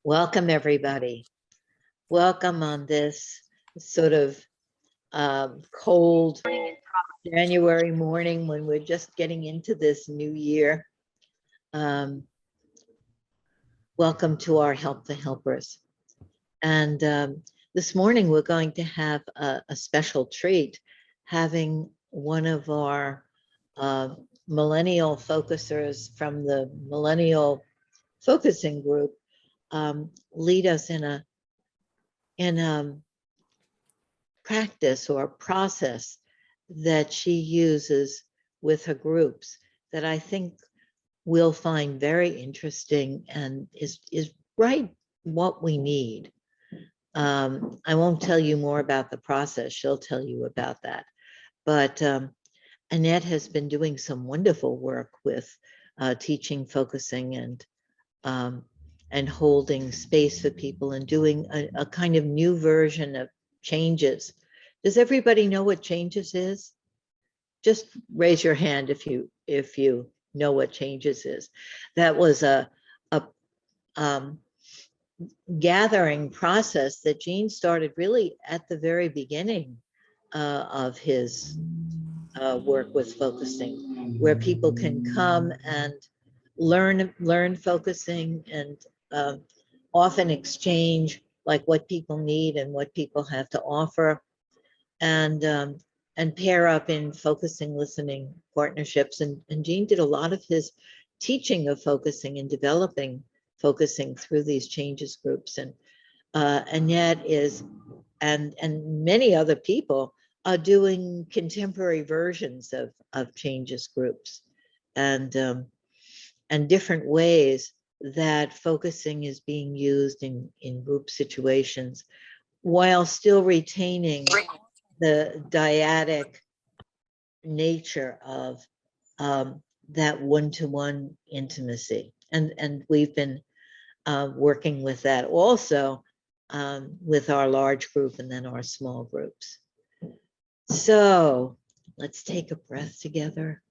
Welcome, everybody. Welcome on this sort of cold January morning when we're just getting into this new year. Welcome to our Help the Helpers. And this morning we're going to have a special treat, having one of our millennial focusers from the Millennial Focusing Group lead us in a practice or process that she uses with her groups that I think we'll find very interesting and is right what we need. I won't tell you more about the process. She'll tell you about that. But Annette has been doing some wonderful work with teaching, focusing, and holding space for people and doing a kind of new version of changes. Does everybody know what changes is? Just raise your hand if you know what changes is. That was a gathering process that Gene started really at the very beginning of his work with focusing, where people can come and learn focusing and often exchange like what people need and what people have to offer, and pair up in focusing, listening partnerships. And Gene did a lot of his teaching of focusing and developing focusing through these changes groups. And Annette is, and many other people are doing contemporary versions of changes groups and different ways that focusing is being used in group situations while still retaining the dyadic nature of that one-to-one intimacy. And we've been working with that also with our large group and then our small groups. So let's take a breath together.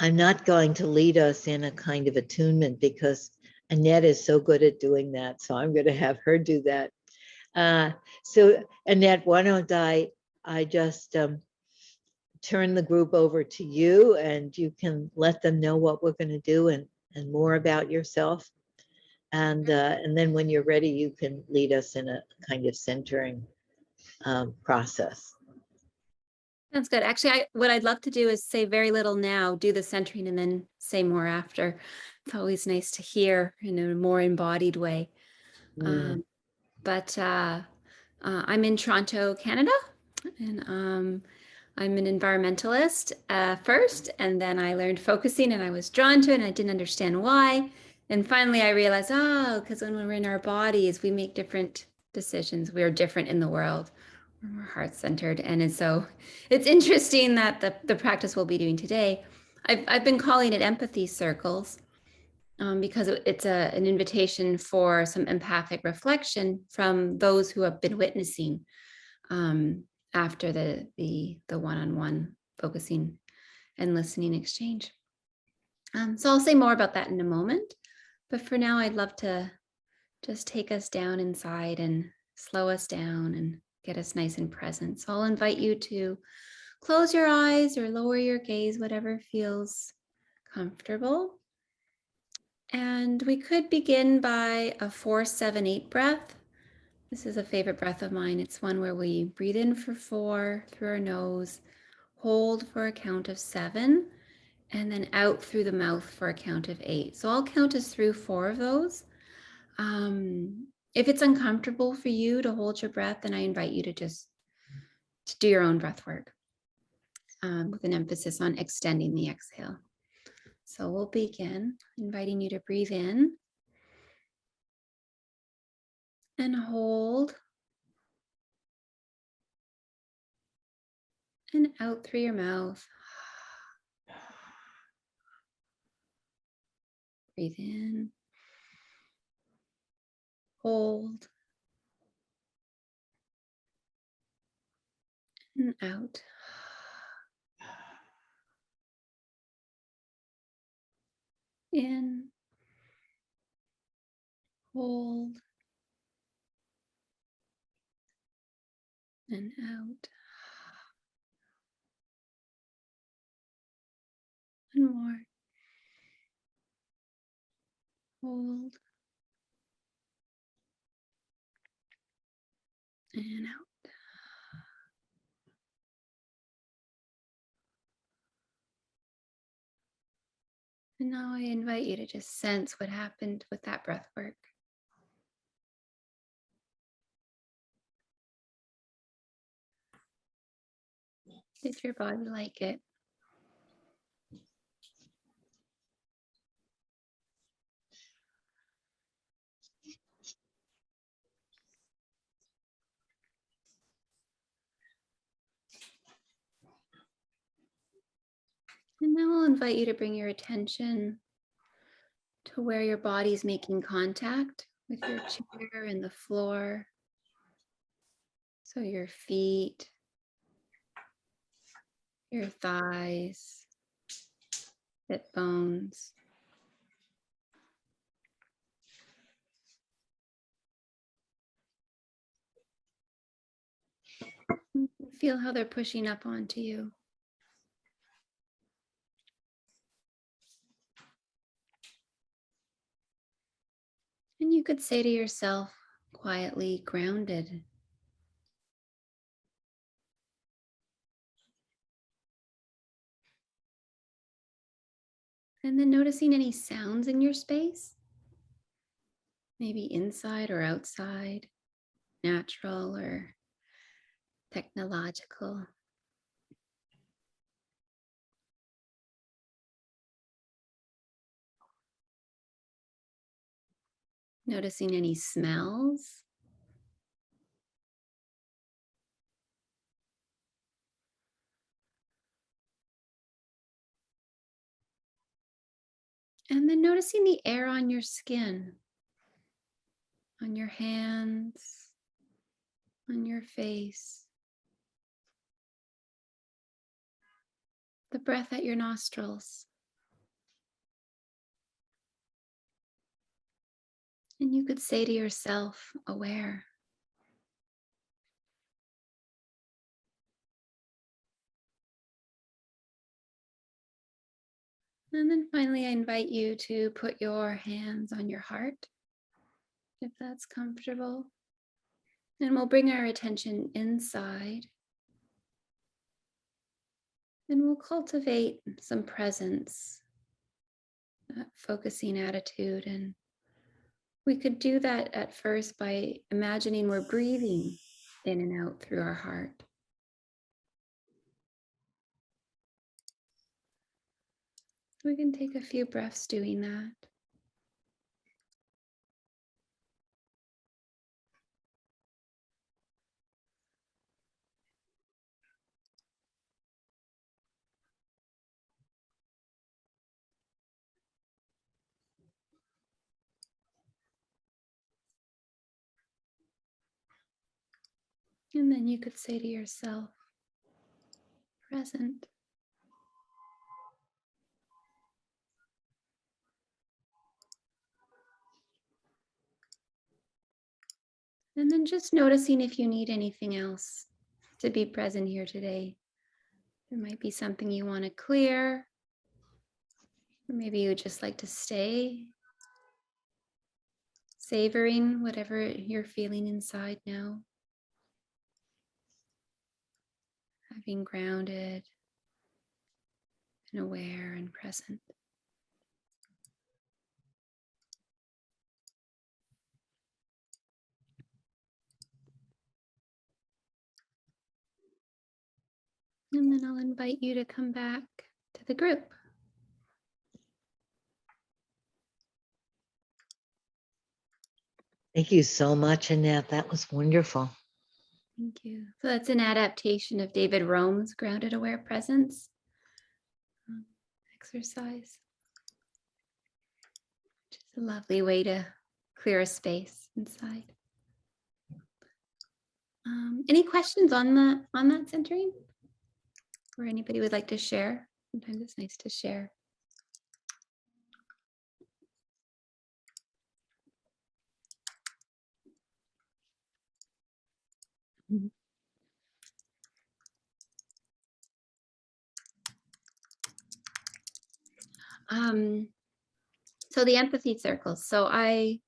I'm not going to lead us in a kind of attunement because Annette is so good at doing that. So I'm going to have her do that. So Annette, why don't I just turn the group over to you and you can let them know what we're going to do and more about yourself. And then when you're ready, you can lead us in a kind of centering process. Sounds good. Actually, what I'd love to do is say very little now, do the centering, and then say more after. It's always nice to hear in a more embodied way. Mm. I'm in Toronto, Canada, and I'm an environmentalist first, and then I learned focusing, and I was drawn to it, and I didn't understand why. And finally, I realized, because when we're in our bodies, we make different decisions. We are different in the world. We're heart-centered. And so it's interesting that the practice we'll be doing today, I've been calling it empathy circles because it's an invitation for some empathic reflection from those who have been witnessing after the one-on-one focusing and listening exchange. So I'll say more about that in a moment. But for now, I'd love to just take us down inside and slow us down and get us nice and present. So I'll invite you to close your eyes or lower your gaze, whatever feels comfortable. And we could begin by a 4-7-8 breath. This is a favorite breath of mine. It's one where we breathe in for 4 through our nose, hold for a count of 7, and then out through the mouth for a count of 8. So I'll count us through 4 of those. If it's uncomfortable for you to hold your breath, then I invite you to just do your own breath work with an emphasis on extending the exhale. So we'll begin inviting you to breathe in and hold and out through your mouth. Breathe in, hold, and out. In, hold, and out. One more. Hold, and out. And now I invite you to just sense what happened with that breath work. Did your body like it? And now I'll invite you to bring your attention to where your body's making contact with your chair and the floor. So your feet, your thighs, hip bones. Feel how they're pushing up onto you. And you could say to yourself, quietly grounded. And then noticing any sounds in your space, maybe inside or outside, natural or technological. Noticing any smells. And then noticing the air on your skin, on your hands, on your face. The breath at your nostrils. And you could say to yourself, aware. And then finally, I invite you to put your hands on your heart, if that's comfortable. And we'll bring our attention inside. And we'll cultivate some presence, that focusing attitude. And we could do that at first by imagining we're breathing in and out through our heart. We can take a few breaths doing that. And then you could say to yourself, present. And then just noticing if you need anything else to be present here today. There might be something you want to clear, or maybe you would just like to stay, savoring whatever you're feeling inside now. Being grounded and aware and present. And then I'll invite you to come back to the group. Thank you so much, Annette. That was wonderful. Thank you. So that's an adaptation of David Rome's Grounded Aware Presence exercise, which is a lovely way to clear a space inside. Any questions on that centering? Or anybody would like to share? Sometimes it's nice to share. So the empathy circles. So I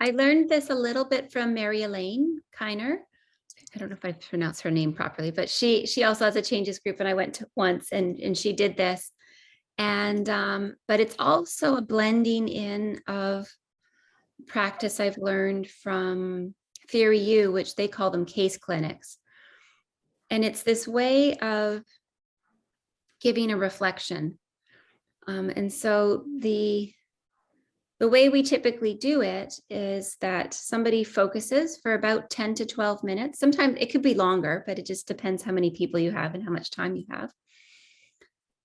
learned this a little bit from Mary Elaine Kiner. I don't know if I pronounced her name properly, but she also has a changes group, and I went to once, and she did this. And but it's also a blending in of practice I've learned from Theory U, which they call them case clinics. And it's this way of giving a reflection. And so the way we typically do it is that somebody focuses for about 10 to 12 minutes. Sometimes it could be longer, but it just depends how many people you have and how much time you have.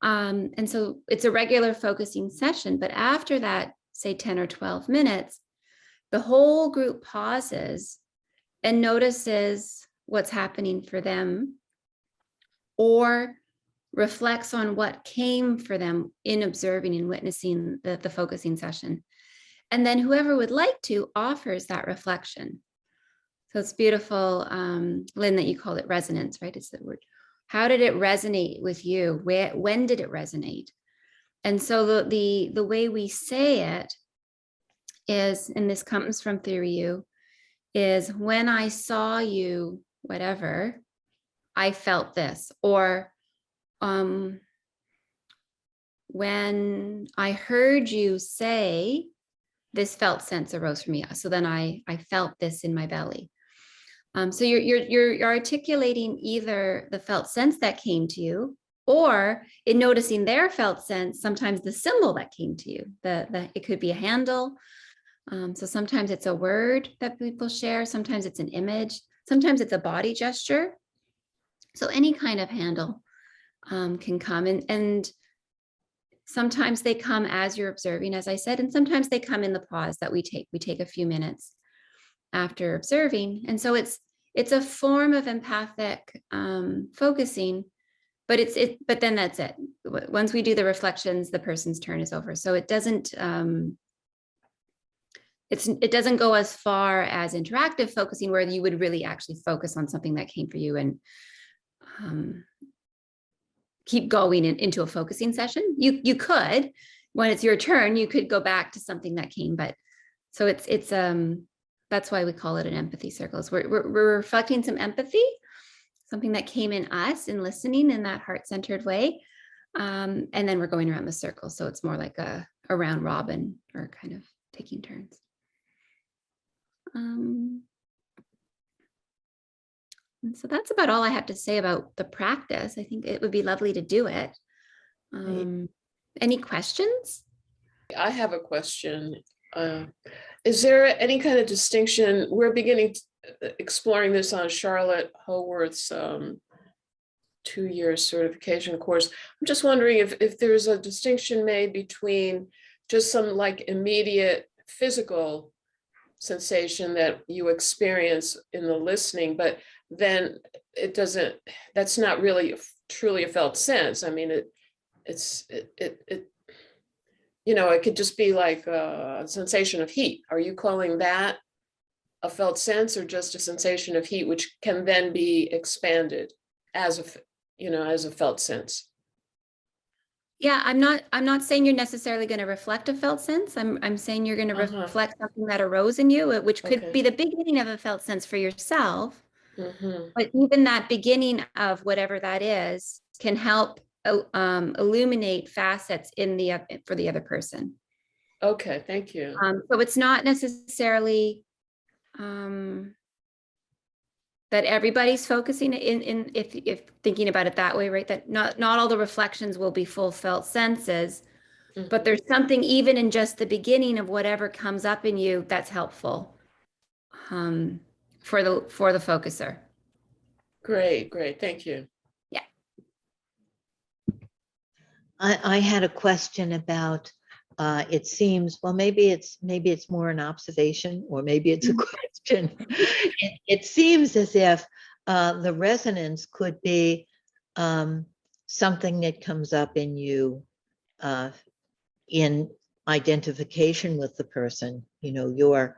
And so it's a regular focusing session, but after that, say 10 or 12 minutes, the whole group pauses and notices what's happening for them, or reflects on what came for them in observing and witnessing the focusing session. And then whoever would like to offers that reflection. So it's beautiful, Lynn, that you call it resonance, right? It's the word. How did it resonate with you? When did it resonate? And so the way we say it is, and this comes from Theory U, is when I saw you, whatever, I felt this. Or when I heard you say, this felt sense arose from me. So then I felt this in my belly. So you're articulating either the felt sense that came to you, or in noticing their felt sense, sometimes the symbol that came to you. It could be a handle. So sometimes it's a word that people share. Sometimes it's an image. Sometimes it's a body gesture. So any kind of handle can come, and sometimes they come as you're observing, as I said, and sometimes they come in the pause that we take. We take a few minutes after observing. And so it's a form of empathic focusing, but but then that's it. Once we do the reflections, the person's turn is over. So it doesn't it doesn't go as far as interactive focusing, where you would really actually focus on something that came for you and keep going into a focusing session. You could, when it's your turn, you could go back to something that came, but so it's that's why we call it an empathy circle. We're reflecting some empathy, something that came in us in listening in that heart-centered way. And then we're going around the circle. So it's more like a round robin, or kind of taking turns. And so that's about all I have to say about the practice. I think it would be lovely to do it. Any questions? I have a question. Is there any kind of distinction? We're beginning exploring this on Charlotte Howarth's 2-year certification course. I'm just wondering if there's a distinction made between just some like immediate physical sensation that you experience in the listening, but then it doesn't, that's not really truly a felt sense. I mean, it you know, it could just be like a sensation of heat. Are you calling that a felt sense, or just a sensation of heat, which can then be expanded as a felt sense? Yeah, I'm not saying you're necessarily going to reflect a felt sense. I'm saying you're going to reflect something that arose in you, which could be the beginning of a felt sense for yourself. But even that beginning of whatever that is can help illuminate facets for the other person. Okay, thank you. So it's not necessarily that everybody's focusing in if thinking about it that way, right? That not all the reflections will be full felt senses, but there's something even in just the beginning of whatever comes up in you that's helpful for the focuser. Great, thank you. Yeah. I had a question about, it seems, well, maybe it's more an observation, or maybe it's a question. It seems as if the resonance could be something that comes up in you in identification with the person. You know, you're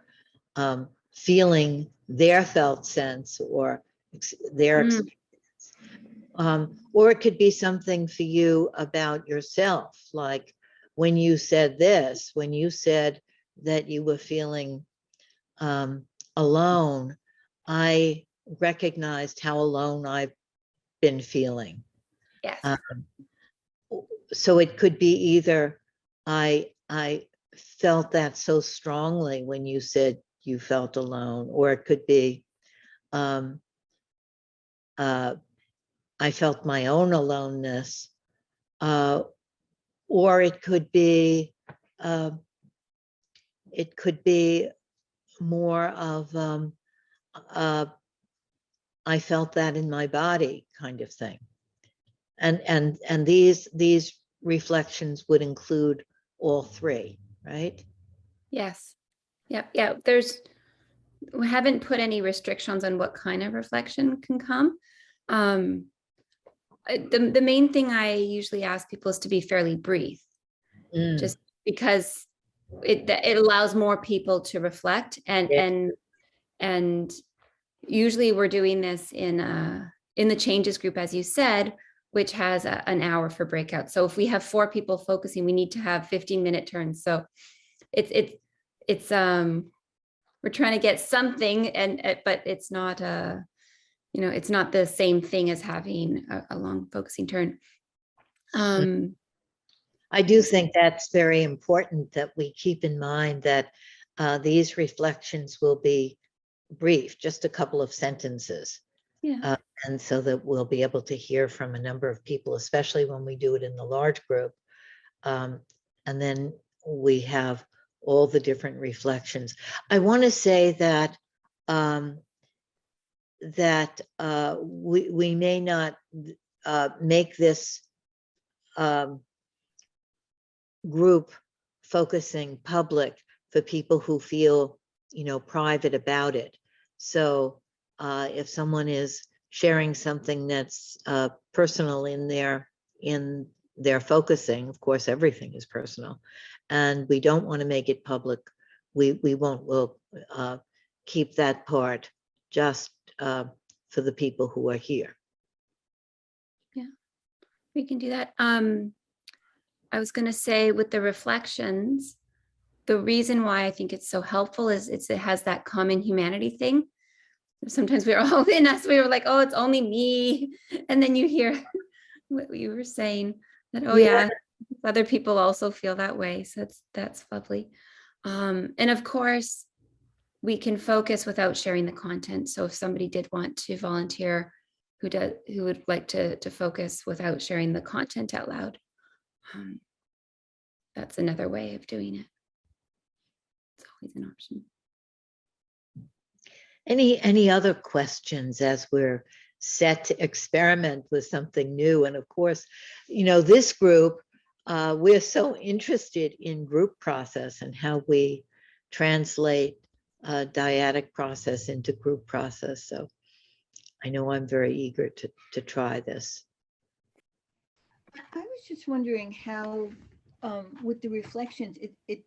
feeling their felt sense or their Mm. experience. Or it could be something for you about yourself, like when you said this, when you said that you were feeling alone, I recognized how alone I've been feeling. Yes. So it could be either I felt that so strongly when you said you felt alone, or it could be um, I felt my own aloneness, or uh, it could be more of I felt that in my body kind of thing. And these reflections would include all three, right? Yes. Yep. Yeah. We haven't put any restrictions on what kind of reflection can come. The main thing I usually ask people is to be fairly brief, just because it allows more people to reflect, Yeah. and usually we're doing this in the changes group, as you said, which has an hour for breakout. So if we have 4 people focusing, we need to have 15-minute turns. So it's we're trying to get something, but it's not it's not the same thing as having a long focusing turn. I do think that's very important that we keep in mind that these reflections will be brief, just a couple of sentences. Yeah. And so that we'll be able to hear from a number of people, especially when we do it in the large group. And then we have all the different reflections. I want to say that we may not make this group focusing public for people who feel, private about it. So if someone is sharing something that's personal in their focusing, of course, everything is personal, and we don't want to make it public, we'll keep that part just for the people who are here. Yeah, we can do that. I was going to say, with the reflections, the reason why I think it's so helpful is it has that common humanity thing. Sometimes we're all in us, we were like, oh, it's only me. And then you hear what you were saying, that, oh yeah, other people also feel that way. So that's lovely. And of course, we can focus without sharing the content. So if somebody did want to volunteer who would like to focus without sharing the content out loud, that's another way of doing it. It's always an option. Any other questions as we're set to experiment with something new? And of course, this group, we're so interested in group process and how we translate dyadic process into group process. So I know I'm very eager to try this. I was just wondering how, with the reflections, it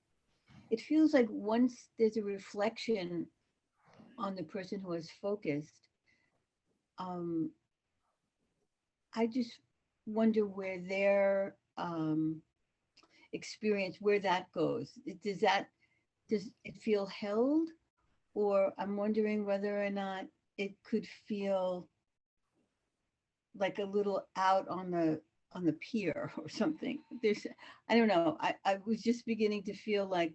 feels like once there's a reflection on the person who is focused, I just wonder where their experience, where that goes. Does it feel held? Or I'm wondering whether or not it could feel like a little out on the pier or something. I don't know. I was just beginning to feel like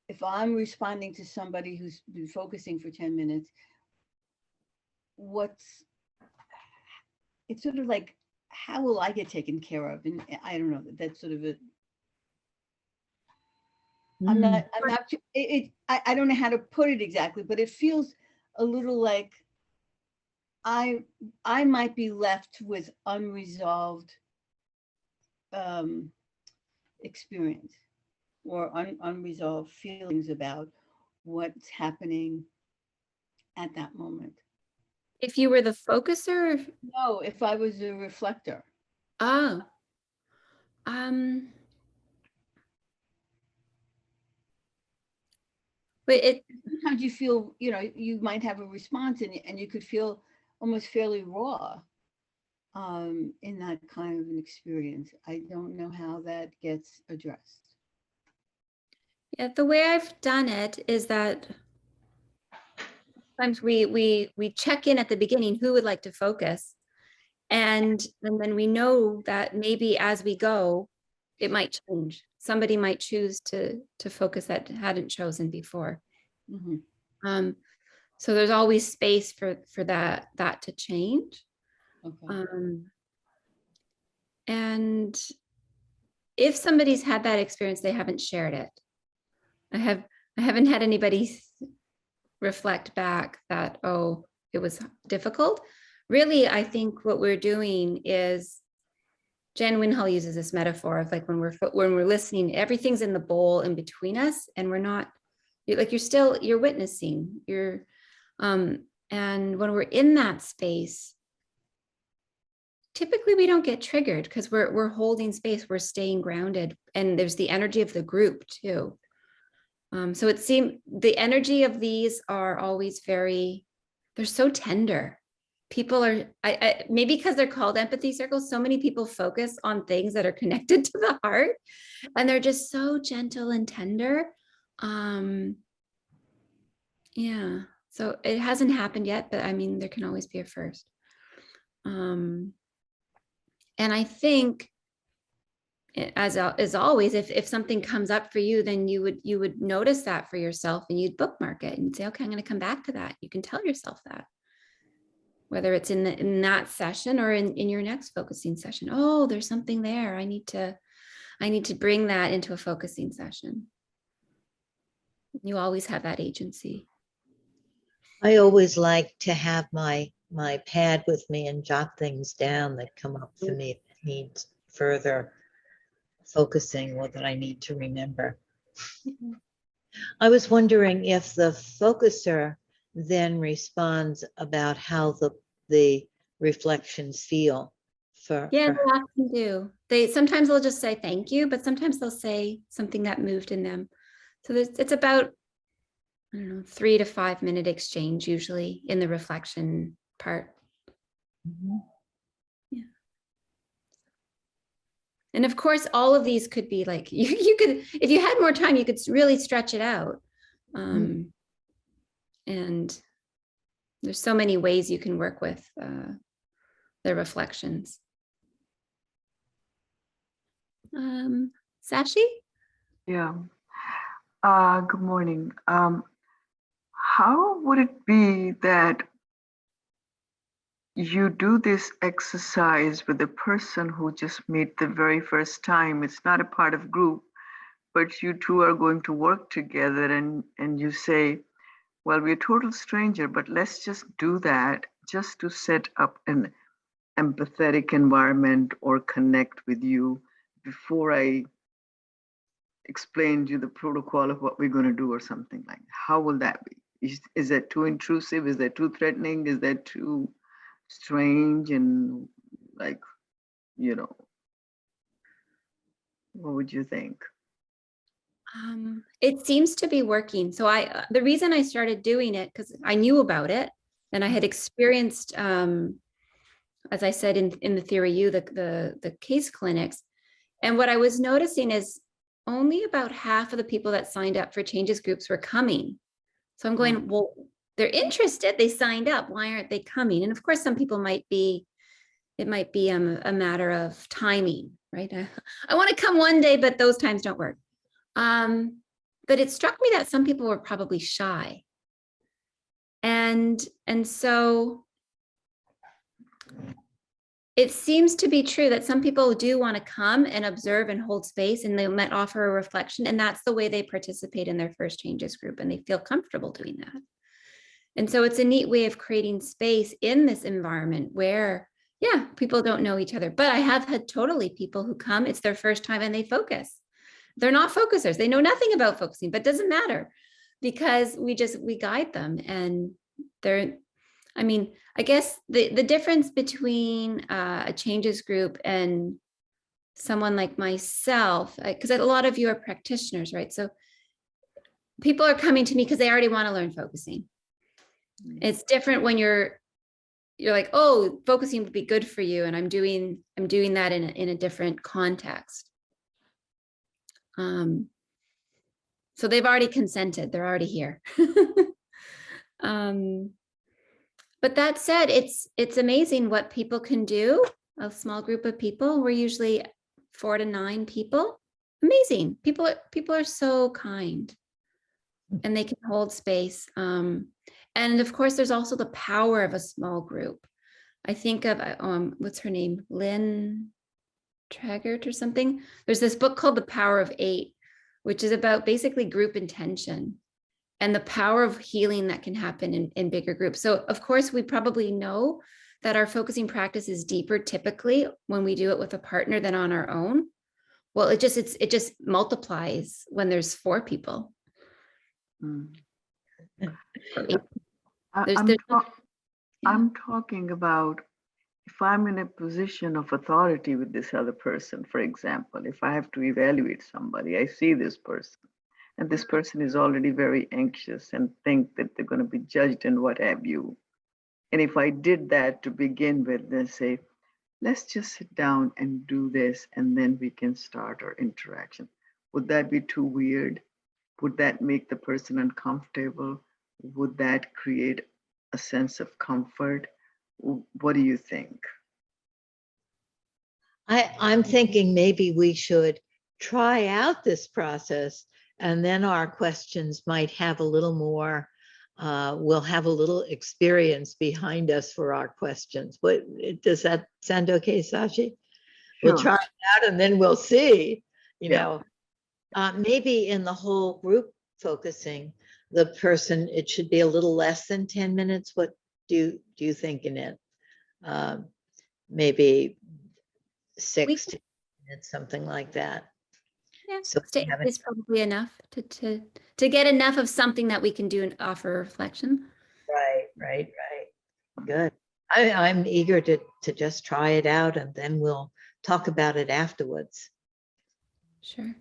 if I'm responding to somebody who's been focusing for 10 minutes, it's sort of like, how will I get taken care of? And I don't know, that's sort of it. I'm not, I don't know how to put it exactly, but it feels a little like I might be left with unresolved experience or unresolved feelings about what's happening at that moment. If you were the focuser? No, if I was a reflector. Oh. But it, Sometimes you feel, you know, you might have a response and you could feel almost fairly raw in that kind of an experience. I don't know how that gets addressed. yeah, the way I've done it is that sometimes we check in at the beginning, who would like to focus? And then we know that maybe as we go, it might change. Somebody might choose to focus that hadn't chosen before. Mhm. So there's always space for that to change. Okay. And if somebody's had that experience, they haven't shared it. I haven't had anybody reflect back that, oh, it was difficult. Really, I think what we're doing is, Jen Winhall uses this metaphor of like when we're listening, everything's in the bowl in between us, and we're not, you're witnessing, and when we're in that space, typically we don't get triggered because we're holding space, we're staying grounded, and there's the energy of the group too. So it seemed the energy of these are always they're so tender. People are, maybe because they're called empathy circles, so many people focus on things that are connected to the heart, and they're just so gentle and tender. Yeah, so it hasn't happened yet, but I mean, there can always be a first. And I think, as always, if something comes up for you, then you would notice that for yourself and you'd bookmark it and say, okay, I'm going to come back to that. You can tell yourself that, whether it's in that session or in your next focusing session. Oh, there's something there. I need to bring that into a focusing session. You always have that agency. I always like to have my pad with me and jot things down that come up for me if it needs further focusing or that I need to remember. I was wondering if the focuser then responds about how the reflections feel for Yeah, for they often do. Sometimes they'll just say thank you, but sometimes they'll say something that moved in them. So it's about, I don't know, 3 to 5 minute exchange usually in the reflection part. Mhm. Yeah. And of course, all of these could be like, you could, if you had more time, you could really stretch it out. And there's so many ways you can work with the reflections. Sashi? Yeah. Good morning. How would it be that you do this exercise with the person who just meet the very first time? It's not a part of group, but you two are going to work together, and you say, well, we're total stranger, but let's just do that just to set up an empathetic environment or connect with you before I explained you the protocol of what we're going to do or something like that. How will that be? Is that too intrusive? Is that too threatening? Is that too strange? And like, what would you think? It seems to be working. So the reason I started doing it, because I knew about it and I had experienced, as I said, in the Theory U, the case clinics. And what I was noticing is only about half of the people that signed up for changes groups were coming. So I'm going, well, they're interested, they signed up, why aren't they coming? And of course, some people it might be a matter of timing, right? I want to come one day, but those times don't work. But it struck me that some people were probably shy. And so it seems to be true that some people do want to come and observe and hold space, and they might offer a reflection, and that's the way they participate in their first changes group, and they feel comfortable doing that. And so it's a neat way of creating space in this environment where, yeah, people don't know each other. But I have had totally people who come, it's their first time and they focus. They're not focusers. They know nothing about focusing, but it doesn't matter because we guide them. And I guess the difference between a changes group and someone like myself, because a lot of you are practitioners, right? So people are coming to me because they already want to learn focusing. It's different when you're like, oh, focusing would be good for you, and I'm doing that in a different context. So they've already consented, they're already here. But that said, it's amazing what people can do. A small group of people, we're usually 4 to 9 people. Amazing. People are so kind, and they can hold space. And of course, there's also the power of a small group. I think of what's her name, Lynn Traggart or something. There's this book called The Power of 8, which is about basically group intention and the power of healing that can happen in bigger groups. So of course, we probably know that our focusing practice is deeper typically when we do it with a partner than on our own. Well, it just multiplies when there's 4 people. Mm. There's- I'm, there's- ta- yeah. I'm talking about if I'm in a position of authority with this other person, for example, if I have to evaluate somebody, I see this person, and this person is already very anxious and think that they're going to be judged and what have you. And if I did that to begin with, then say, let's just sit down and do this, and then we can start our interaction. Would that be too weird? Would that make the person uncomfortable? Would that create a sense of comfort? What do you think? I'm thinking maybe we should try out this process, and then our questions might have a little more, we'll have a little experience behind us for our questions. What, does that sound okay, Sashi? We'll Sure. try it out and then we'll see, you Yeah. know, maybe in the whole group focusing, the person, it should be a little less than 10 minutes. What do you think, Annette? Maybe 6 to 10 minutes, something like that. Yeah, So 6 to 8 we haven't- is probably enough to get enough of something that we can do and offer reflection. Right. Good. I'm eager to just try it out, and then we'll talk about it afterwards. Sure.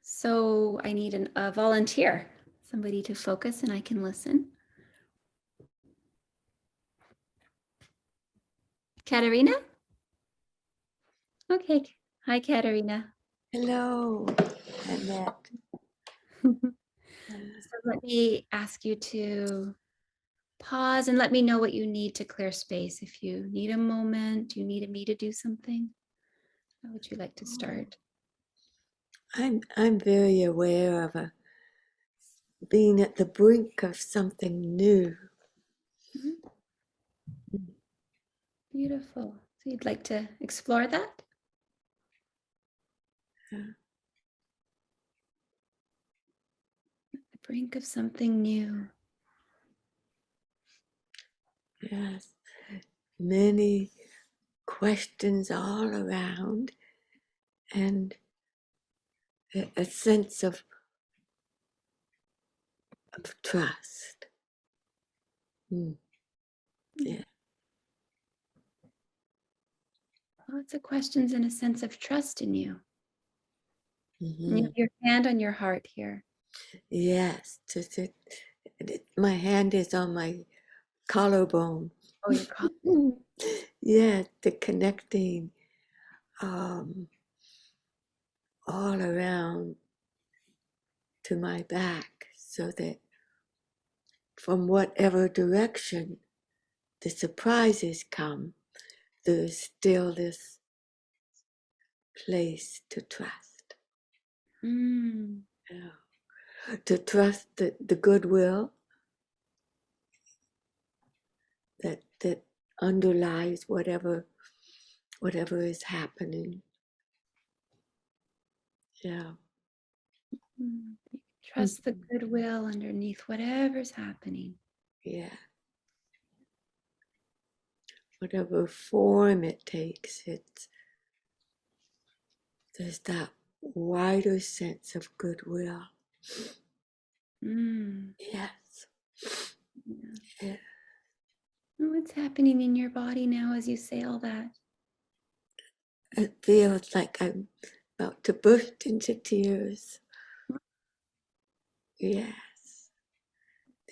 So I need a volunteer, somebody to focus, and I can listen. Katerina? Okay. Hi, Katerina. Hello, Annette. So let me ask you to pause and let me know what you need to clear space. If you need a moment, you need me to do something. How would you like to start? I'm very aware of being at the brink of something new. Beautiful. So you'd like to explore that? The brink of something new. Yes, many questions all around, and a sense of trust. Yeah. Lots of questions and a sense of trust in you. Mhm. And you have your hand on your heart here. Yes, my hand is on my collarbone. Oh, your collar. Yeah, the connecting all around to my back, so that from whatever direction the surprises come, there's still this place to trust. Mm. Yeah. To trust the goodwill that underlies whatever is happening. Yeah. Mm. Trust the goodwill underneath whatever's happening. Yeah. Whatever form it takes, there's that wider sense of goodwill. Mm. Yes. Yeah. Yeah. What's happening in your body now as you say all that? It feels like I'm about to burst into tears. Yes.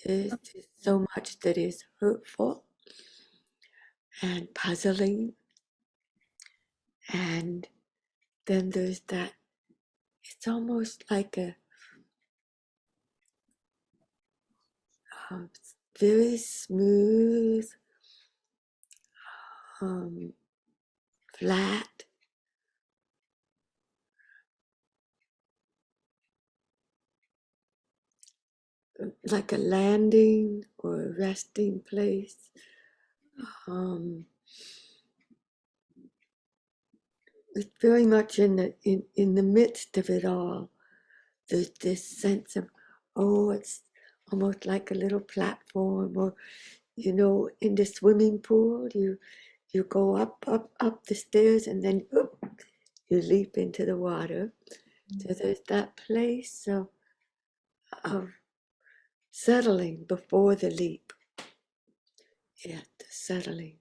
There's just so much that is hurtful and puzzling. And then there's that, it's almost like a very smooth, um, flat, like a landing or a resting place. Um, it's very much in the midst of it all. There's this sense of, oh, it's almost like a little platform, or in the swimming pool, you go up the stairs, and then you leap into the water. So there's that place of settling before the leap. Yeah, the settling.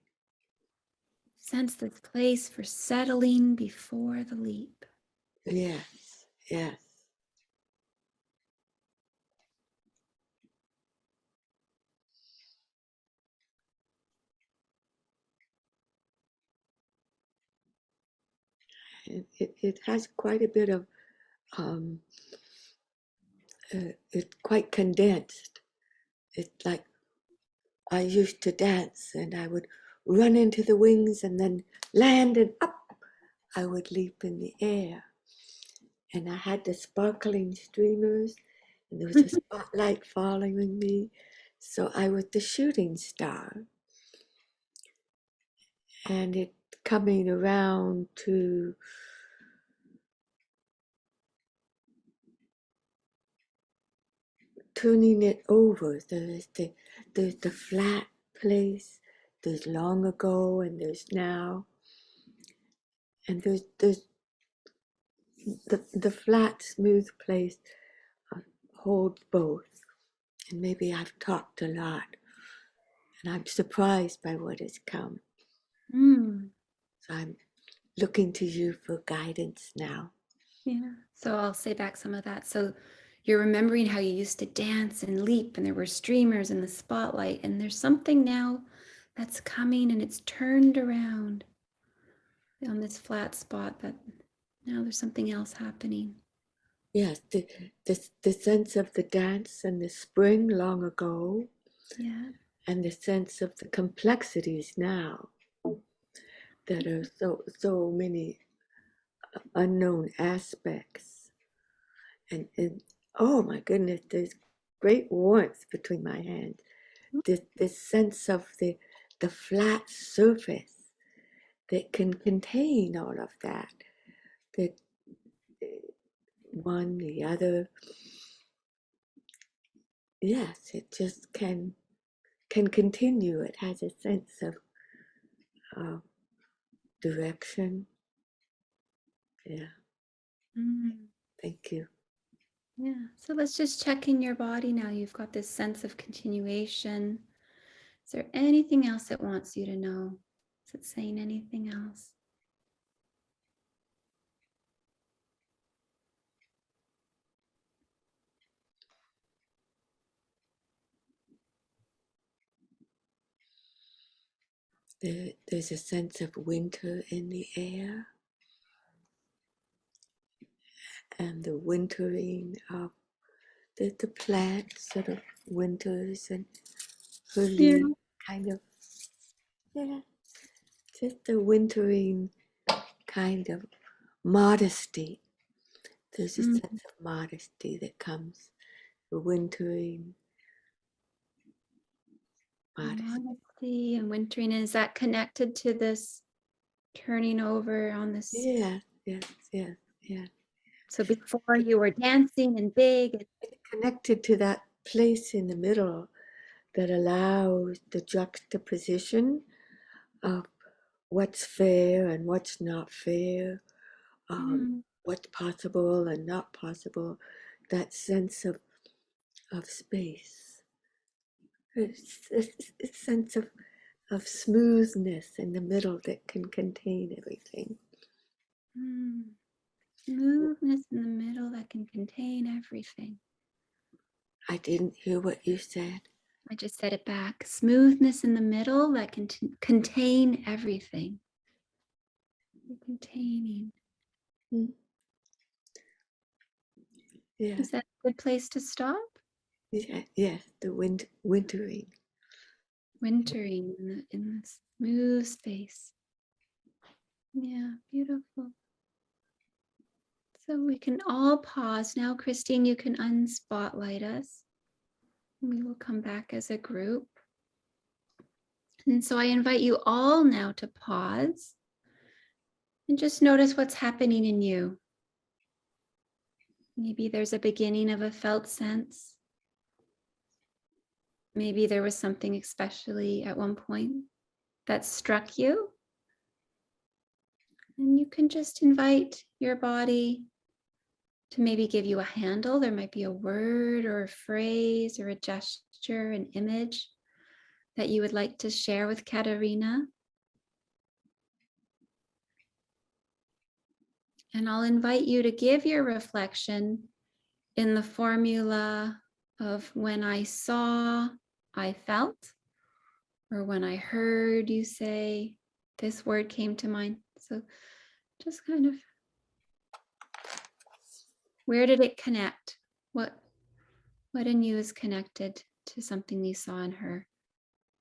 Sense this place for settling before the leap. Yes, yes. It has quite a bit of, it's quite condensed. It's like I used to dance, and I would run into the wings and then land, and up I would leap in the air. And I had the sparkling streamers, and there was a spotlight following me. So I was the shooting star. And it coming around to turning it over. There's the flat place, there's long ago, and there's now. And there's the flat, smooth place holds both. And maybe I've talked a lot, and I'm surprised by what has come. Mm. So I'm looking to you for guidance now. Yeah. So I'll say back some of that. So you're remembering how you used to dance and leap, and there were streamers in the spotlight, and there's something now that's coming, and it's turned around on this flat spot, that now there's something else happening. Yes, the sense of the dance and the spring long ago, Yeah. and the sense of the complexities now, that are so many unknown aspects. And oh my goodness, there's great warmth between my hands. This sense of the flat surface that can contain all of that. That one, the other. Yes, it just can continue. It has a sense of direction. Yeah, Mm. thank you. Yeah. So let's just check in your body now. You've got this sense of continuation. Is there anything else it wants you to know? Is it saying anything else? There's a sense of winter in the air, and the wintering of the plant sort of winters, and her leaf kind of, yeah, just the wintering kind of modesty. There's a Mm. sense of modesty that comes, the wintering modesty. Modesty and wintering, is that connected to this turning over on this? Yeah, yes, yes, yes. So before you were dancing and big. Connected to that place in the middle that allows the juxtaposition of what's fair and what's not fair, what's possible and not possible, that sense of space, a sense of smoothness in the middle that can contain everything. Smoothness in the middle that can contain everything. I didn't hear what you said. I just said it back. Smoothness in the middle that can contain everything. Containing. Yeah, Is that a good place to stop? yeah, yes, the wintering. Wintering in the smooth space. Yeah, beautiful. So we can all pause now. Christine, you can unspotlight us. We will come back as a group. And so I invite you all now to pause and just notice what's happening in you. Maybe there's a beginning of a felt sense. Maybe there was something especially at one point that struck you. And you can just invite your body to maybe give you a handle. There might be a word or a phrase or a gesture, an image that you would like to share with Katerina. And I'll invite you to give your reflection in the formula of when I saw, I felt, or when I heard you say, this word came to mind. So just kind of, where did it connect? What in you is connected to something you saw in her?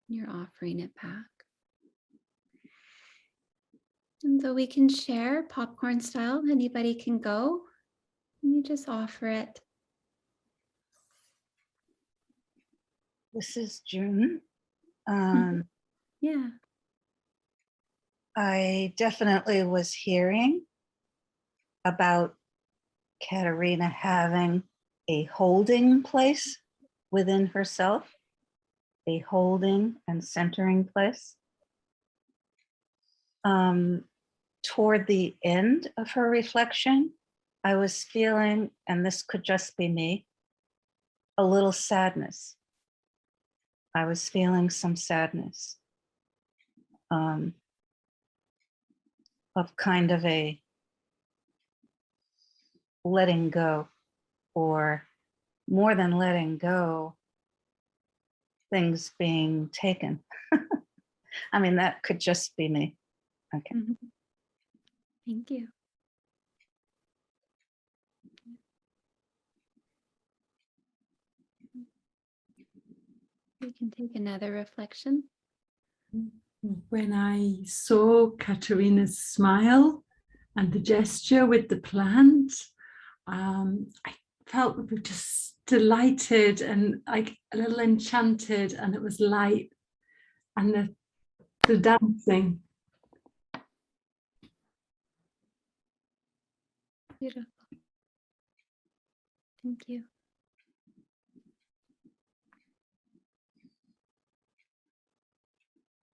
You're offering it back. And so we can share popcorn style. Anybody can go. And you just offer it. This is June. Yeah. I definitely was hearing about Katerina having a holding place within herself, a holding and centering place. Toward the end of her reflection, I was feeling, and this could just be me, a little sadness. I was feeling some sadness of kind of a letting go, or more than letting go, things being taken. I mean, that could just be me. Okay. Mm-hmm. Thank you. We can take another reflection. When I saw Katerina's smile and the gesture with the plant, I felt just delighted and like a little enchanted, and it was light, and the dancing. Beautiful. Thank you.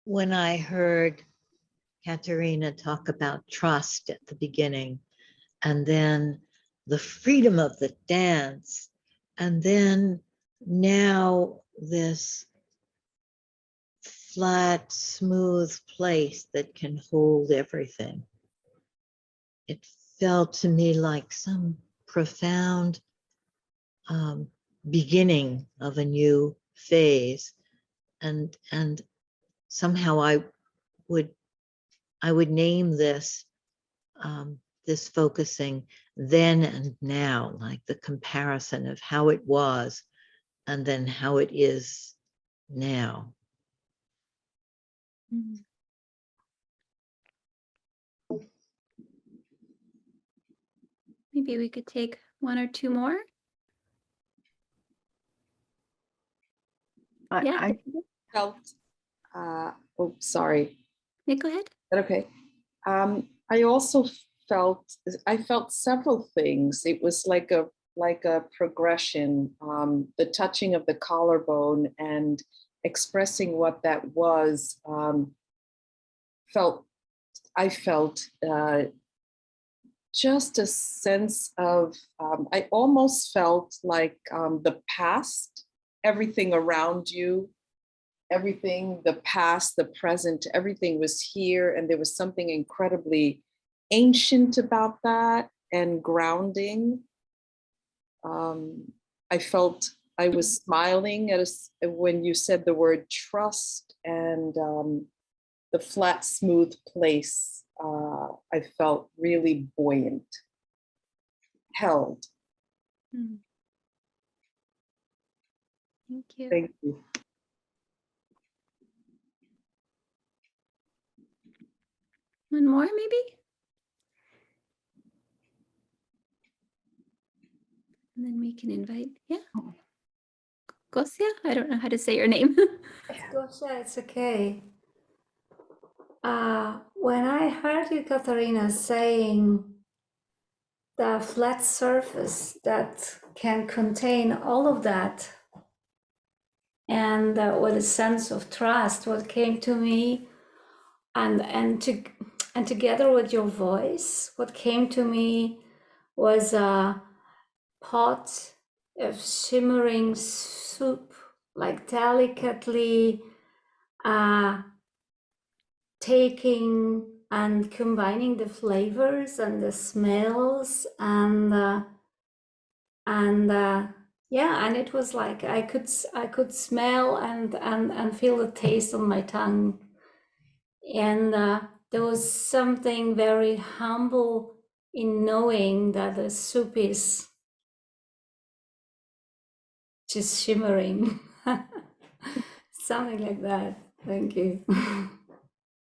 When I heard Katerina talk about trust at the beginning, and then the freedom of the dance, and then now this flat, smooth place that can hold everything, it felt to me like some profound beginning of a new phase, and somehow I would name this this focusing then and now, like the comparison of how it was and then how it is now. Mm. Maybe we could take one or two more. Yeah. I Felt, oh, sorry. Yeah, go ahead. Is that okay? I also I felt several things. It was like a progression, the touching of the collarbone and expressing what that was. I felt just a sense of, I almost felt like the past, everything around you, everything, the past, the present, everything was here. And there was something incredibly ancient about that and grounding. I felt I was smiling when you said the word trust and the flat, smooth place. I felt really buoyant, held. Mm. Thank you. Thank you. One more, maybe? And then we can invite, yeah. Gosia, I don't know how to say your name. Gosha, it's okay. When I heard you, Katharina, saying the flat surface that can contain all of that, and with a sense of trust, what came to me, and together with your voice, what came to me was a pot of shimmering soup, like delicately taking and combining the flavors and the smells and yeah, and it was like I could smell and feel the taste on my tongue, and there was something very humble in knowing that the soup is just shimmering. Something like that. Thank you.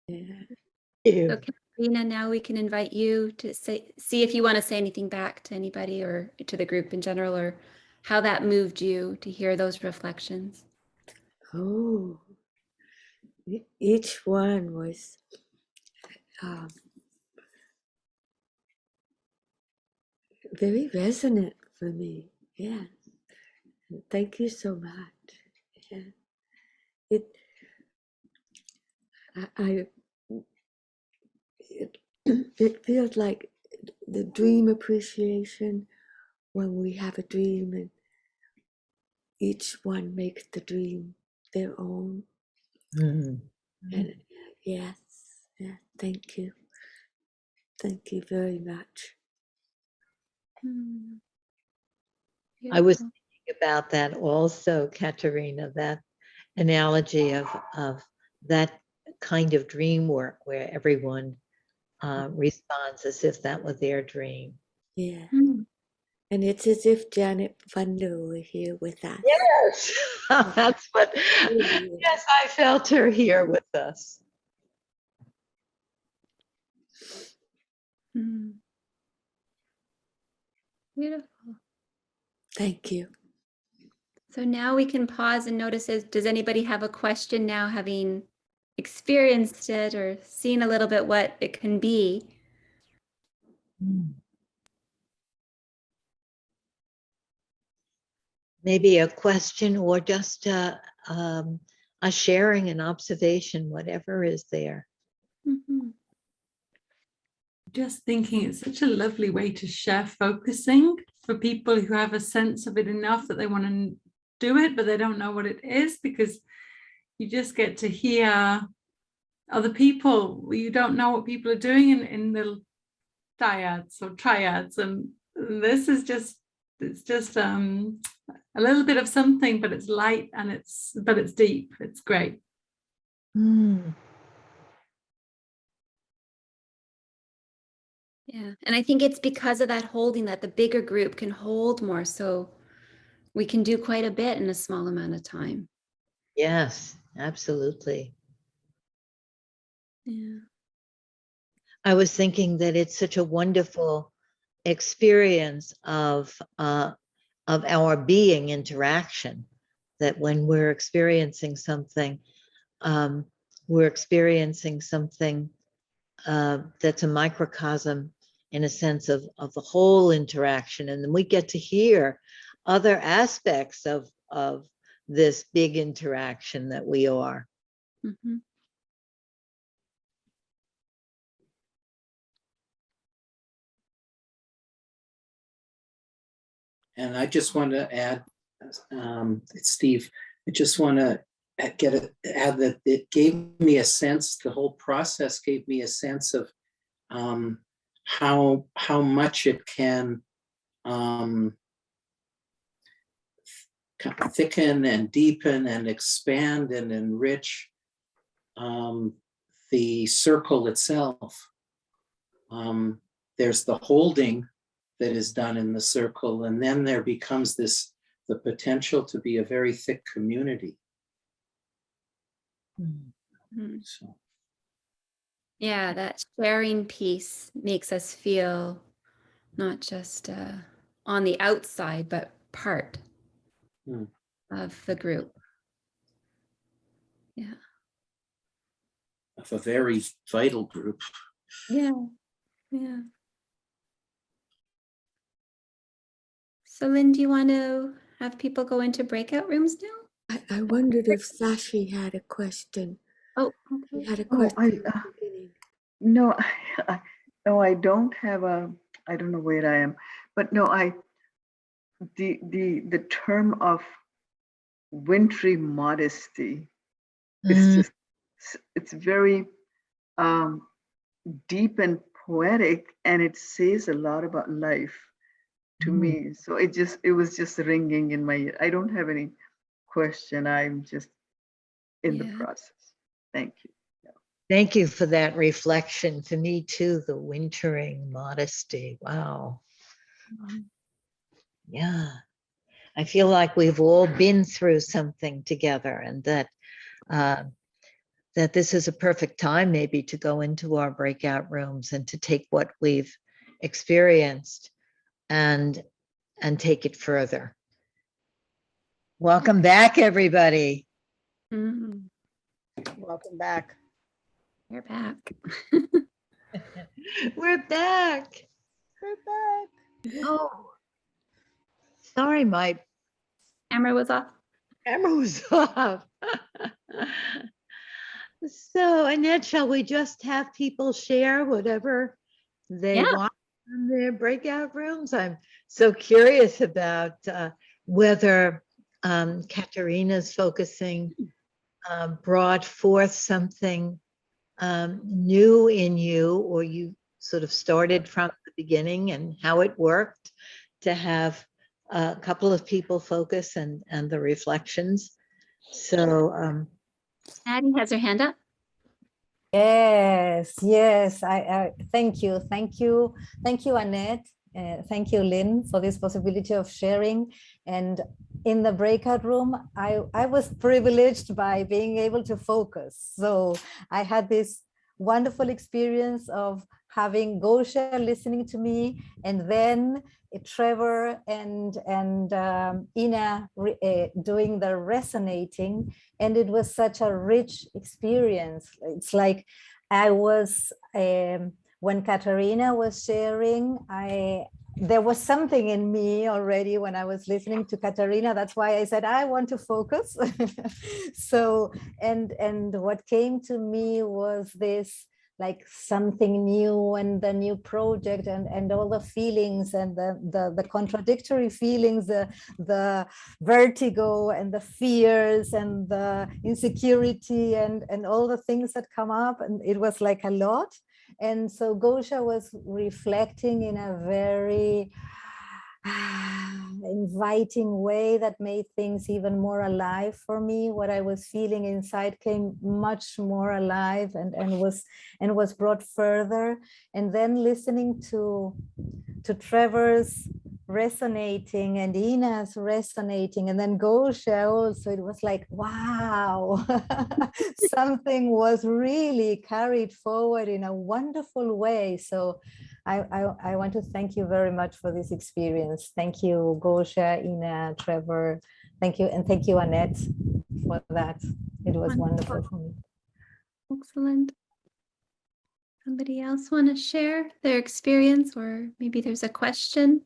Yeah. So Katrina, now we can invite you to see if you want to say anything back to anybody or to the group in general, or how that moved you to hear those reflections. Oh, each one was um, very resonant for me. Yeah. Thank you so much. Yeah. It, I it, it feels like the dream appreciation when we have a dream and each one makes the dream their own. Mhm. And yes, yeah, thank you. Thank you very much. Hmm. I was Beautiful. thinking about that also, Katerina, that analogy of that kind of dream work where everyone responds as if that was their dream. Yeah. Hmm. And it's as if Janet Funder were here with us. Yes, that's what, Really. yes, I felt her here with us. Hmm. Beautiful. Thank you. So now we can pause and notice, does anybody have a question now, having experienced it or seen a little bit what it can be? Maybe a question or just a sharing, an observation, whatever is there. Mhm. Just thinking it's such a lovely way to share focusing for people who have a sense of it enough that they want to do it, but they don't know what it is, because you just get to hear other people. You don't know what people are doing in the dyads or triads, and this is just, it's just a little bit of something, but it's light and it's deep. It's great. Yeah, and I think it's because of that holding that the bigger group can hold more, so we can do quite a bit in a small amount of time. Yes, absolutely. Yeah. I was thinking that it's such a wonderful experience of our being interaction, that when we're experiencing something, we're experiencing something that's a microcosm in a sense of the whole interaction. And then we get to hear other aspects of this big interaction that we are. Mhm. And I just want to add, it's Steve, I just want to add that it gave me a sense, the whole process gave me a sense of how much it can thicken and deepen and expand and enrich the circle itself. There's the holding that is done in the circle, and then there becomes the potential to be a very thick community. So. Yeah, that sharing piece makes us feel not just on the outside, but part of the group. Yeah. Of a very vital group. Yeah. Yeah. So Lynn, do you want to have people go into breakout rooms now? I wondered if Sashi had a question. Oh, She okay. had a Oh, question at the beginning. No, no, I don't have I don't know where I am, but no, the term of wintry modesty is just, it's very deep and poetic, and it says a lot about life to me. So it was just ringing in my ear. I don't have any question. I'm just in the process. Thank you. Thank you for that reflection. For me too, the wintering modesty. Wow. Yeah. I feel like we've all been through something together, and that that this is a perfect time maybe to go into our breakout rooms and to take what we've experienced and take it further. Welcome back, everybody. Welcome back. We're back. We're back. We're back. Oh, sorry, my Camera was off. camera was off. So, Annette, shall we just have people share whatever they want in their breakout rooms? I'm so curious about whether Katerina's focusing brought forth something new in you, or you sort of started from the beginning, and how it worked to have a couple of people focus and the reflections. So Addie has her hand up. Yes. I thank you, Annette. Thank you, Lynn, for this possibility of sharing. And in the breakout room, I was privileged by being able to focus. So I had this wonderful experience of having Gosha listening to me, and then Trevor and Ina doing the resonating, and it was such a rich experience. It's like I was when Katerina was sharing, there was something in me already when I was listening to Katerina. That's why I said I want to focus. So and what came to me was this, like something new, and the new project, and all the feelings, and the contradictory feelings, the vertigo and the fears and the insecurity and all the things that come up, and it was like a lot. And so Gosha was reflecting in a very inviting way that made things even more alive for me. What I was feeling inside came much more alive and was brought further. And then listening to Trevor's resonating and Ina's resonating, and then Gosha also, it was like, wow, something was really carried forward in a wonderful way. So I want to thank you very much for this experience. Thank you, Gosha, Ina, Trevor. Thank you. And thank you, Annette, for that. It was wonderful for me. Excellent. Somebody else want to share their experience, or maybe there's a question?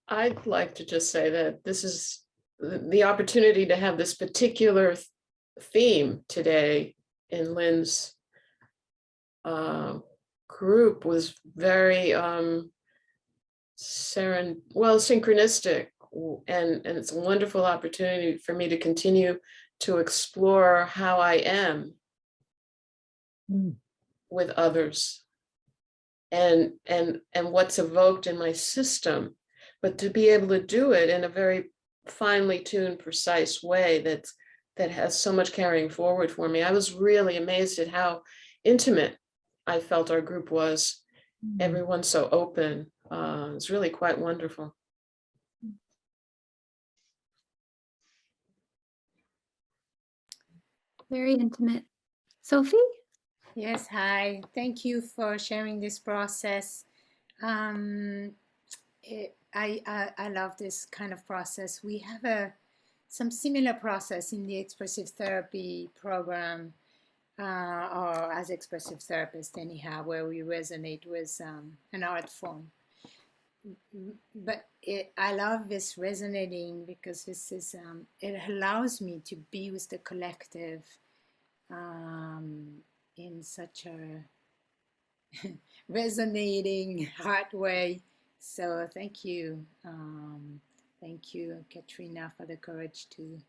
I'd like to just say that this is the opportunity to have this particular theme today in Lynn's group was very synchronistic, and it's a wonderful opportunity for me to continue to explore how I am with others. and what's evoked in my system, but to be able to do it in a very finely tuned, precise way that has so much carrying forward for me. I was really amazed at how intimate I felt our group was. Everyone's so open. It's really quite wonderful. Very intimate. Sophie? Yes, hi. Thank you for sharing this process. I love this kind of process. We have some similar process in the expressive therapy program, or as expressive therapists anyhow, where we resonate with an art form. But I love this resonating because this is it allows me to be with the collective in such a resonating heart way. So thank you. Thank you, Katrina, for the courage to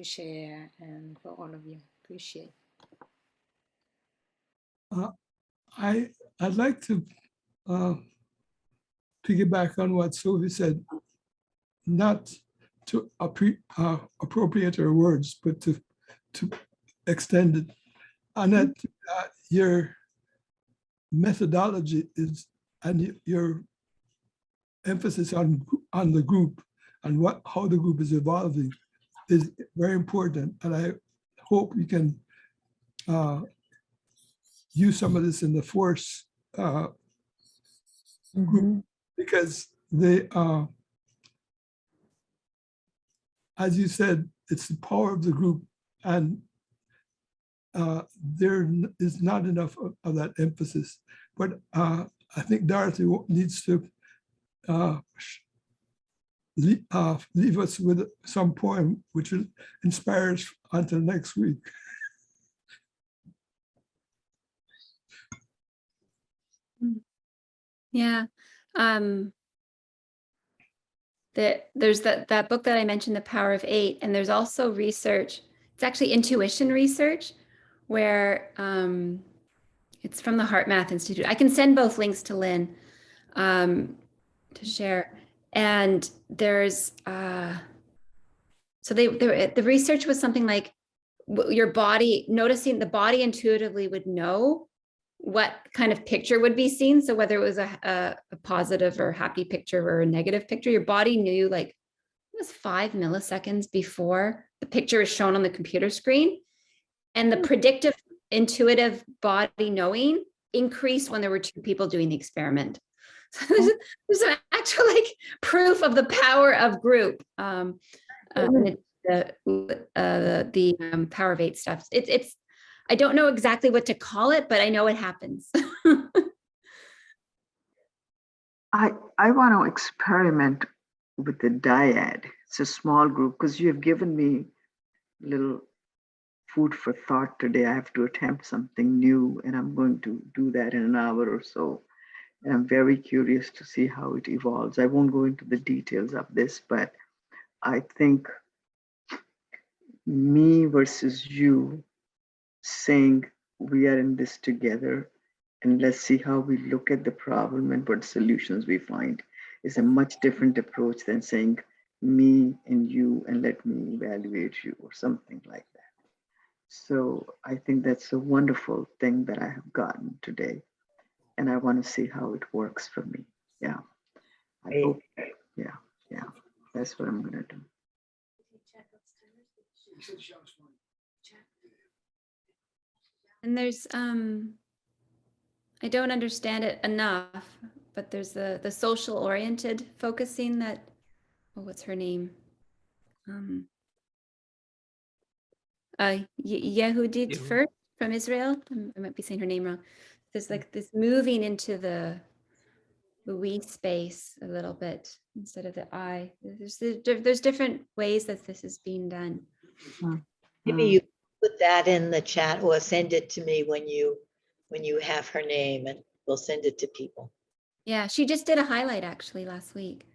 share, and for all of you. Appreciate. I'd like to piggyback on what Sophie said, not to appropriate her words, but to extend it. Annette, your methodology is, and your emphasis on the group and how the group is evolving is very important. And I hope you can use some of this in the force group, because they, as you said, it's the power of the group, and there is not enough of that emphasis. But I think Dorothy needs to leave us with some poem which will inspire us until next week. Yeah. There's that book that I mentioned, The Power of Eight, and there's also research. It's actually intuition research, where it's from the Heart Math Institute. I can send both links to Lynn to share. And there's so the research was something like your body, noticing the body intuitively would know what kind of picture would be seen. So whether it was a positive or happy picture or a negative picture, your body knew, like, it was 5 milliseconds before the picture is shown on the computer screen. And the predictive, intuitive body knowing increased when there were 2 people doing the experiment. So there's an actual, like, proof of the power of group. The Power of Eight stuff. It's I don't know exactly what to call it, but I know it happens. I want to experiment with the dyad. It's a small group, because you have given me a little food for thought today. I have to attempt something new, and I'm going to do that in an hour or so. And I'm very curious to see how it evolves. I won't go into the details of this, but I think me versus you, saying we are in this together and let's see how we look at the problem and what solutions we find, is a much different approach than saying me and you and let me evaluate you or something like that. So I think that's a wonderful thing that I have gotten today. And I want to see how it works for me. Yeah. I hope, yeah. That's what I'm going to do. And there's I don't understand it enough, but there's the social oriented focusing that, oh, what's her name? Yehudit first from Israel. I might be saying her name wrong. There's like this moving into the we space a little bit instead of the I. There's different ways that this is being done. Maybe you put that in the chat or send it to me when you have her name, and we'll send it to people. Yeah, she just did a highlight actually last week.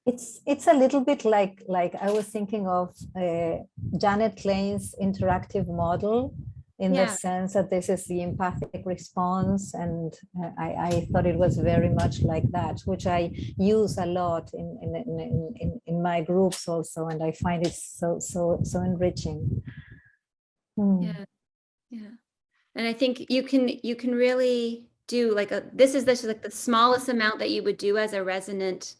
It's a little bit like I was thinking of Janet Klein's interactive model, in the Yeah. sense that this is the empathic response. And I thought it was very much like that, which I use a lot in my groups also. And I find it so enriching. Yeah. Yeah. And I think you can really do like this is like the smallest amount that you would do as a resonant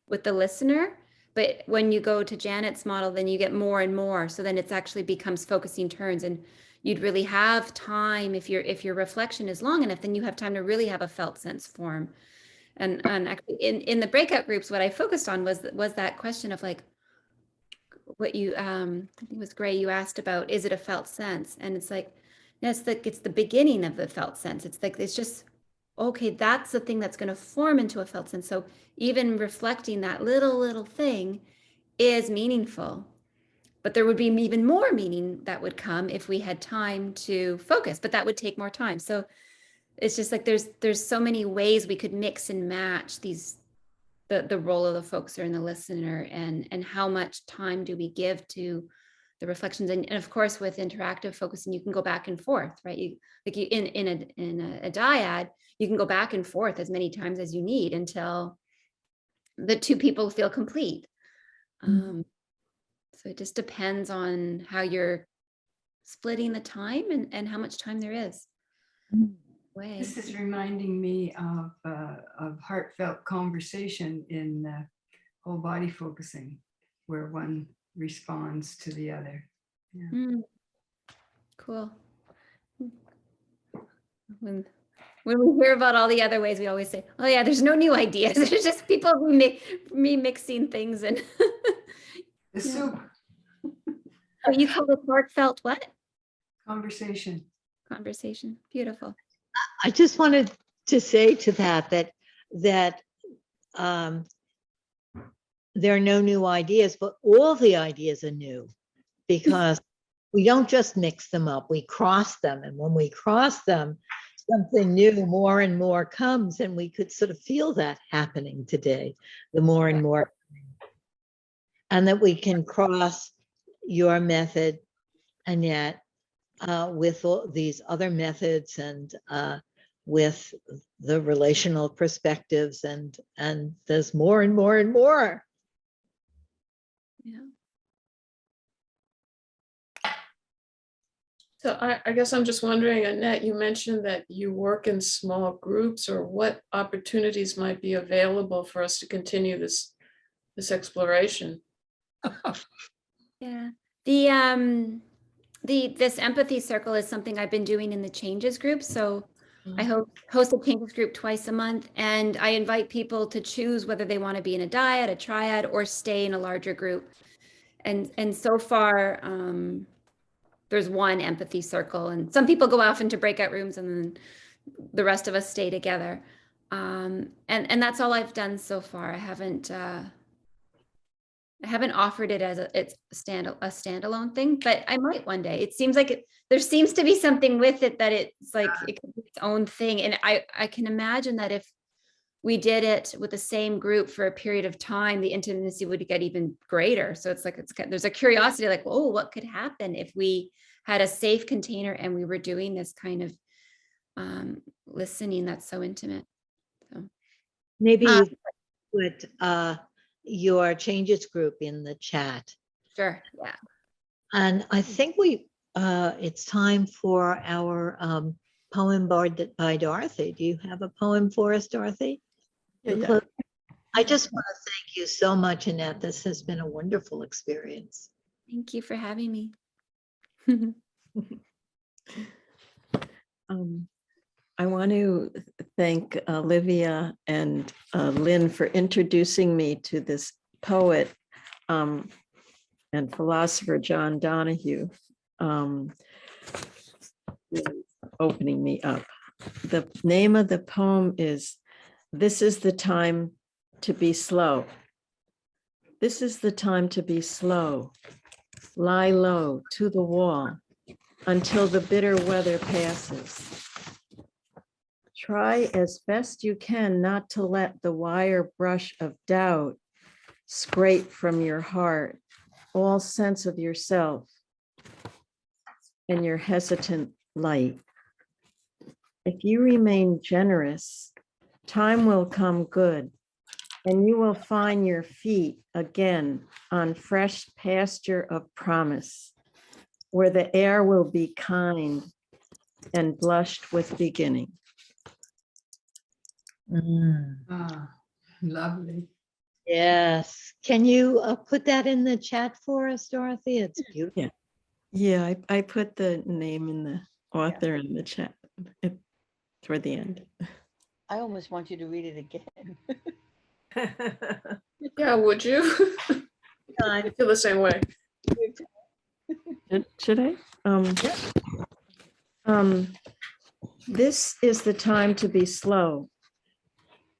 with the listener. But when you go to Janet's model, then you get more and more. So then it's actually becomes focusing turns, and you'd really have time if your reflection is long enough, then you have time to really have a felt sense form. And actually in the breakout groups, what I focused on was that question of like what you I think it was Gray, you asked about, is it a felt sense? And it's like, it's the beginning of the felt sense. It's like, it's just, okay, that's the thing that's going to form into a felt sense. So even reflecting that little thing is meaningful, but there would be even more meaning that would come if we had time to focus, but that would take more time. So it's just like, there's so many ways we could mix and match the role of the focuser and the listener, and how much time do we give to the reflections. And of course, with interactive focusing, you can go back and forth, right? In a dyad, you can go back and forth as many times as you need until the two people feel complete. So it just depends on how you're splitting the time and how much time there is. This is reminding me of heartfelt conversation in whole body focusing, where one responds to the other. Yeah. Cool. When we hear about all the other ways, we always say, "Oh yeah, there's no new ideas. There's just people mixing things." And The soup. Oh, you call it heartfelt what? Conversation. Conversation. Beautiful. I just wanted to say to that there are no new ideas, but all the ideas are new, because we don't just mix them up, we cross them. And when we cross them, something new, more and more comes, and we could sort of feel that happening today, the more and more. And that we can cross your method, Annette, with all these other methods, and with the relational perspectives, and there's more and more and more. Yeah. So I guess I'm just wondering, Annette, you mentioned that you work in small groups, or what opportunities might be available for us to continue this exploration? Yeah. This empathy circle is something I've been doing in the changes group. So I host a changes group twice a month, and I invite people to choose whether they want to be in a dyad, a triad, or stay in a larger group. And so far, there's one empathy circle, and some people go off into breakout rooms, and then the rest of us stay together. And that's all I've done so far. I haven't offered it as a standalone thing, but I might one day. It seems like there seems to be something with it, that it's like it could be its own thing. And I can imagine that if we did it with the same group for a period of time, the intimacy would get even greater. So it's like, there's a curiosity, like, oh, what could happen if we had a safe container and we were doing this kind of listening that's so intimate. So Maybe you put your changes group in the chat. Sure. Yeah. And I think it's time for our poem by Dorothy. Do you have a poem for us, Dorothy? Yeah. I just want to thank you so much, Annette. This has been a wonderful experience. Thank you for having me. I want to thank Olivia and Lynn for introducing me to this poet and philosopher, John Donahue, opening me up. The name of the poem is "This is the Time to Be Slow." This is the time to be slow. Lie low to the wall until the bitter weather passes. Try as best you can not to let the wire brush of doubt scrape from your heart all sense of yourself and your hesitant light. If you remain generous, time will come good, and you will find your feet again on fresh pasture of promise, where the air will be kind and blushed with beginning. Ah, lovely. Yes. Can you put that in the chat for us, Dorothy? It's beautiful. Yeah, I put the name in the author in the chat toward the end. I almost want you to read it again. Yeah, would you? I feel the same way. Should I? This is the time to be slow.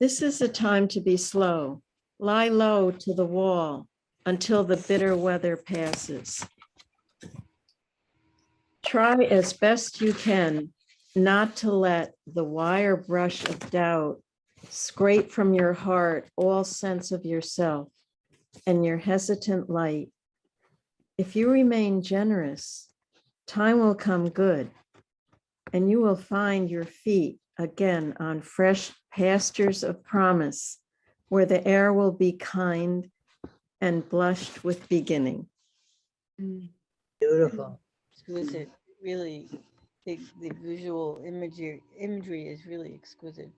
This is the time to be slow. Lie low to the wall until the bitter weather passes. Try as best you can not to let the wire brush of doubt scrape from your heart all sense of yourself and your hesitant light. If you remain generous, time will come good, and you will find your feet again on fresh pastures of promise, where the air will be kind and blushed with beginning. Beautiful. Exquisite, really. The visual imagery is really exquisite.